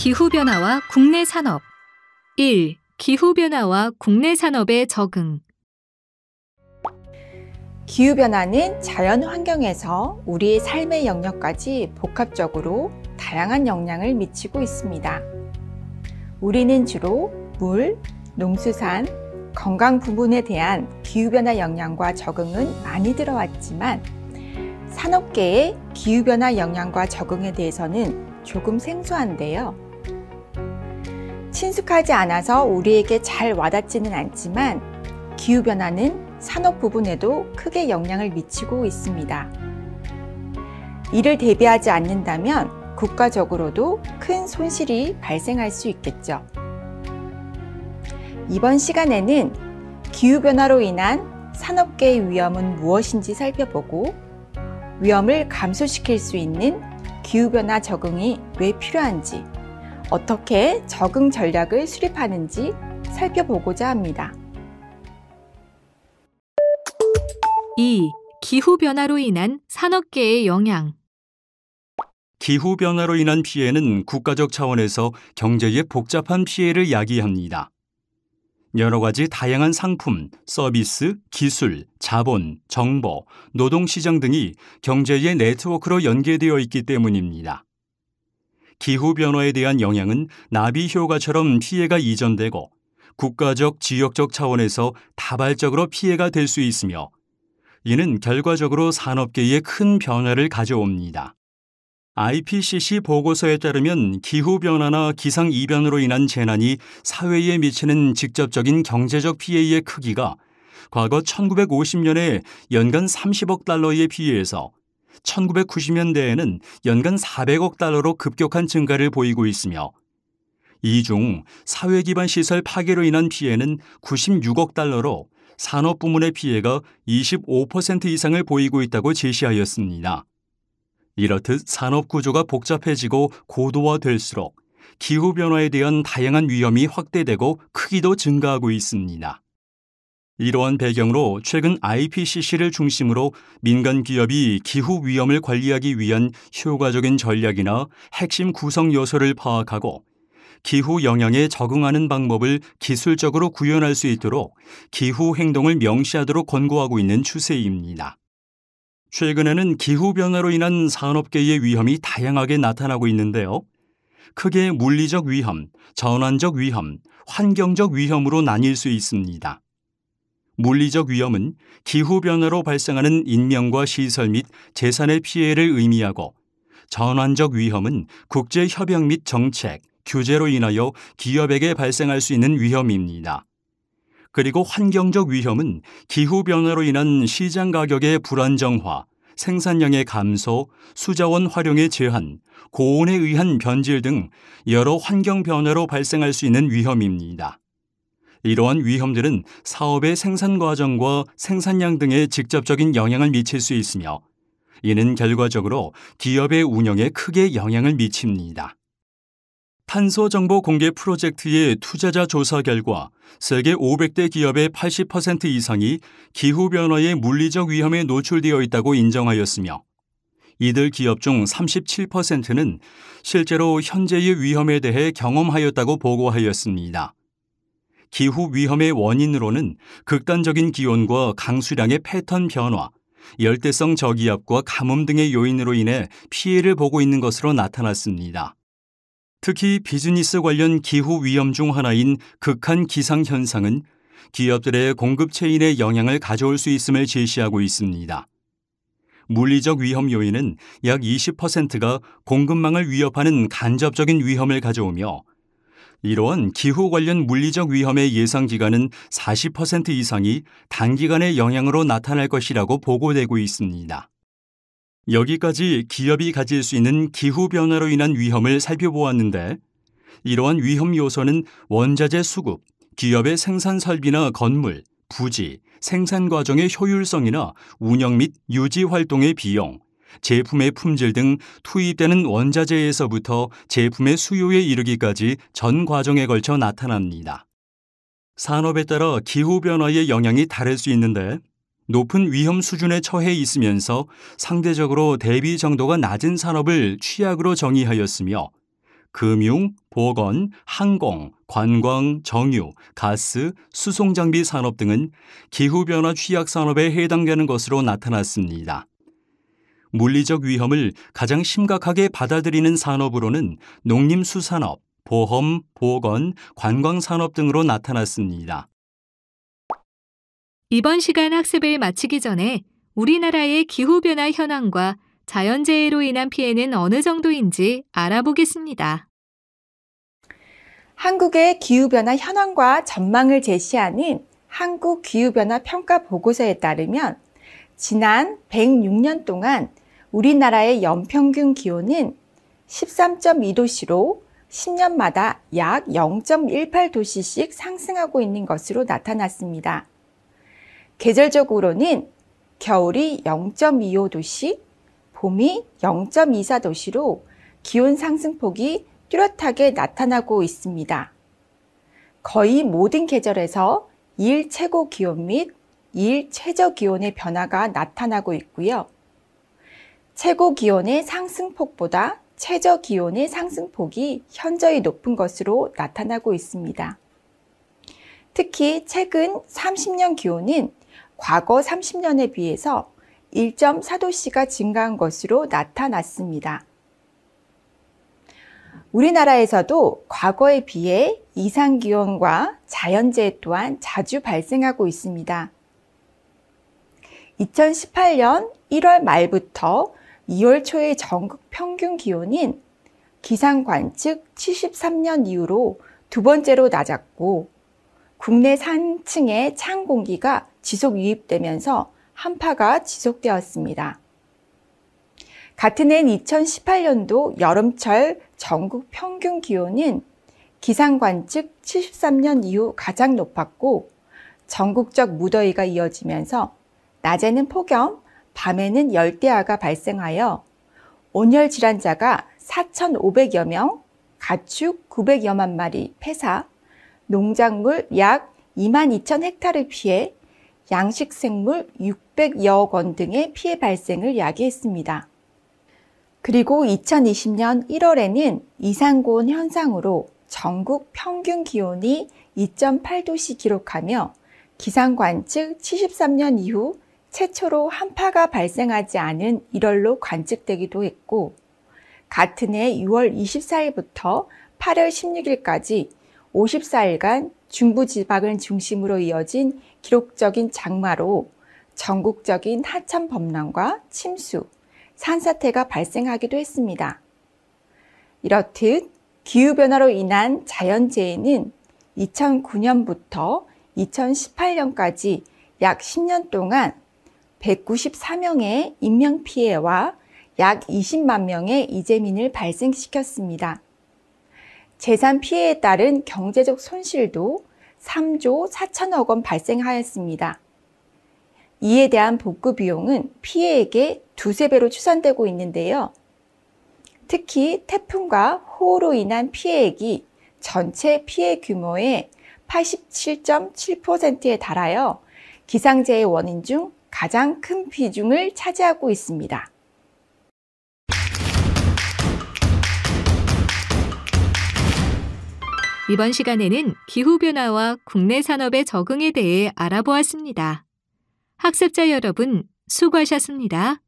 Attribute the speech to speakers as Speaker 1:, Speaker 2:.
Speaker 1: 기후변화와 국내 산업 1. 기후변화와 국내 산업의 적응.
Speaker 2: 기후변화는 자연 환경에서 우리의 삶의 영역까지 복합적으로 다양한 영향을 미치고 있습니다. 우리는 주로 물, 농수산, 건강 부분에 대한 기후변화 영향과 적응은 많이 들어왔지만 산업계의 기후변화 영향과 적응에 대해서는 조금 생소한데요. 친숙하지 않아서 우리에게 잘 와닿지는 않지만 기후변화는 산업 부분에도 크게 영향을 미치고 있습니다. 이를 대비하지 않는다면 국가적으로도 큰 손실이 발생할 수 있겠죠. 이번 시간에는 기후변화로 인한 산업계의 위험은 무엇인지 살펴보고 위험을 감소시킬 수 있는 기후변화 적응이 왜 필요한지, 어떻게 적응 전략을 수립하는지 살펴보고자 합니다.
Speaker 1: 2. 기후변화로 인한 산업계의 영향.
Speaker 3: 기후변화로 인한 피해는 국가적 차원에서 경제에 복잡한 피해를 야기합니다. 여러 가지 다양한 상품, 서비스, 기술, 자본, 정보, 노동시장 등이 경제의 네트워크로 연계되어 있기 때문입니다. 기후변화에 대한 영향은 나비효과처럼 피해가 이전되고 국가적, 지역적 차원에서 다발적으로 피해가 될 수 있으며 이는 결과적으로 산업계에 큰 변화를 가져옵니다. IPCC 보고서에 따르면 기후변화나 기상이변으로 인한 재난이 사회에 미치는 직접적인 경제적 피해의 크기가 과거 1950년에 연간 30억 달러에 비해서 1990년대에는 연간 400억 달러로 급격한 증가를 보이고 있으며 이 중 사회 기반 시설 파괴로 인한 피해는 96억 달러로 산업 부문의 피해가 25% 이상을 보이고 있다고 제시하였습니다. 이렇듯 산업 구조가 복잡해지고 고도화될수록 기후변화에 대한 다양한 위험이 확대되고 크기도 증가하고 있습니다. 이러한 배경으로 최근 IPCC를 중심으로 민간 기업이 기후 위험을 관리하기 위한 효과적인 전략이나 핵심 구성 요소를 파악하고 기후 영향에 적응하는 방법을 기술적으로 구현할 수 있도록 기후 행동을 명시하도록 권고하고 있는 추세입니다. 최근에는 기후변화로 인한 산업계의 위험이 다양하게 나타나고 있는데요. 크게 물리적 위험, 전환적 위험, 환경적 위험으로 나뉠 수 있습니다. 물리적 위험은 기후변화로 발생하는 인명과 시설 및 재산의 피해를 의미하고 전환적 위험은 국제협약 및 정책, 규제로 인하여 기업에게 발생할 수 있는 위험입니다. 그리고 환경적 위험은 기후변화로 인한 시장 가격의 불안정화, 생산량의 감소, 수자원 활용의 제한, 고온에 의한 변질 등 여러 환경 변화로 발생할 수 있는 위험입니다. 이러한 위험들은 사업의 생산 과정과 생산량 등에 직접적인 영향을 미칠 수 있으며 이는 결과적으로 기업의 운영에 크게 영향을 미칩니다. 탄소 정보 공개 프로젝트의 투자자 조사 결과 세계 500대 기업의 80% 이상이 기후변화의 물리적 위험에 노출되어 있다고 인정하였으며 이들 기업 중 37%는 실제로 현재의 위험에 대해 경험하였다고 보고하였습니다. 기후 위험의 원인으로는 극단적인 기온과 강수량의 패턴 변화, 열대성 저기압과 가뭄 등의 요인으로 인해 피해를 보고 있는 것으로 나타났습니다. 특히 비즈니스 관련 기후 위험 중 하나인 극한 기상 현상은 기업들의 공급 체인에 영향을 가져올 수 있음을 제시하고 있습니다. 물리적 위험 요인은 약 20%가 공급망을 위협하는 간접적인 위험을 가져오며 이러한 기후 관련 물리적 위험의 예상 기간은 40% 이상이 단기간의 영향으로 나타날 것이라고 보고되고 있습니다. 여기까지 기업이 가질 수 있는 기후변화로 인한 위험을 살펴보았는데 이러한 위험 요소는 원자재 수급, 기업의 생산 설비나 건물, 부지, 생산 과정의 효율성이나 운영 및 유지 활동의 비용, 제품의 품질 등 투입되는 원자재에서부터 제품의 수요에 이르기까지 전 과정에 걸쳐 나타납니다. 산업에 따라 기후변화의 영향이 다를 수 있는데 높은 위험 수준에 처해 있으면서 상대적으로 대비 정도가 낮은 산업을 취약으로 정의하였으며 금융, 보건, 항공, 관광, 정유, 가스, 수송장비 산업 등은 기후변화 취약 산업에 해당되는 것으로 나타났습니다. 물리적 위험을 가장 심각하게 받아들이는 산업으로는 농림수산업, 보험, 보건, 관광산업 등으로 나타났습니다.
Speaker 1: 이번 시간 학습을 마치기 전에 우리나라의 기후변화 현황과 자연재해로 인한 피해는 어느 정도인지 알아보겠습니다.
Speaker 2: 한국의 기후변화 현황과 전망을 제시하는 한국기후변화평가보고서에 따르면 지난 106년 동안 우리나라의 연평균 기온은 13.2도씨로 10년마다 약 0.18도씨씩 상승하고 있는 것으로 나타났습니다. 계절적으로는 겨울이 0.25도씨, 봄이 0.24도씨로 기온 상승폭이 뚜렷하게 나타나고 있습니다. 거의 모든 계절에서 일 최고 기온 및 일 최저 기온의 변화가 나타나고 있고요. 최고 기온의 상승폭보다 최저 기온의 상승폭이 현저히 높은 것으로 나타나고 있습니다. 특히 최근 30년 기온은 과거 30년에 비해서 1.4도씨가 증가한 것으로 나타났습니다. 우리나라에서도 과거에 비해 이상기온과 자연재해 또한 자주 발생하고 있습니다. 2018년 1월 말부터 2월 초의 전국 평균 기온은 기상 관측 73년 이후로 두 번째로 낮았고 국내 산층의 찬 공기가 지속 유입되면서 한파가 지속되었습니다. 같은 해 2018년도 여름철 전국 평균 기온은 기상 관측 73년 이후 가장 높았고 전국적 무더위가 이어지면서 낮에는 폭염, 밤에는 열대야가 발생하여 온열 질환자가 4,500여 명, 가축 900여만 마리 폐사, 농작물 약 22,000헥타르 피해, 양식생물 600여억 원 등의 피해 발생을 야기했습니다. 그리고 2020년 1월에는 이상고온 현상으로 전국 평균 기온이 2.8도씨 기록하며 기상관측 73년 이후 최초로 한파가 발생하지 않은 1월로 관측되기도 했고 같은 해 6월 24일부터 8월 16일까지 54일간 중부지방을 중심으로 이어진 기록적인 장마로 전국적인 하천 범람과 침수, 산사태가 발생하기도 했습니다. 이렇듯 기후변화로 인한 자연재해는 2009년부터 2018년까지 약 10년 동안 194명의 인명피해와 약 20만 명의 이재민을 발생시켰습니다. 재산 피해에 따른 경제적 손실도 3조 4천억 원 발생하였습니다. 이에 대한 복구 비용은 피해액의 두세 배로 추산되고 있는데요. 특히 태풍과 호우로 인한 피해액이 전체 피해 규모의 87.7%에 달하여 기상재해 원인 중 가장 큰 비중을 차지하고 있습니다.
Speaker 1: 이번 시간에는 기후변화와 국내 산업의 적응에 대해 알아보았습니다. 학습자 여러분, 수고하셨습니다.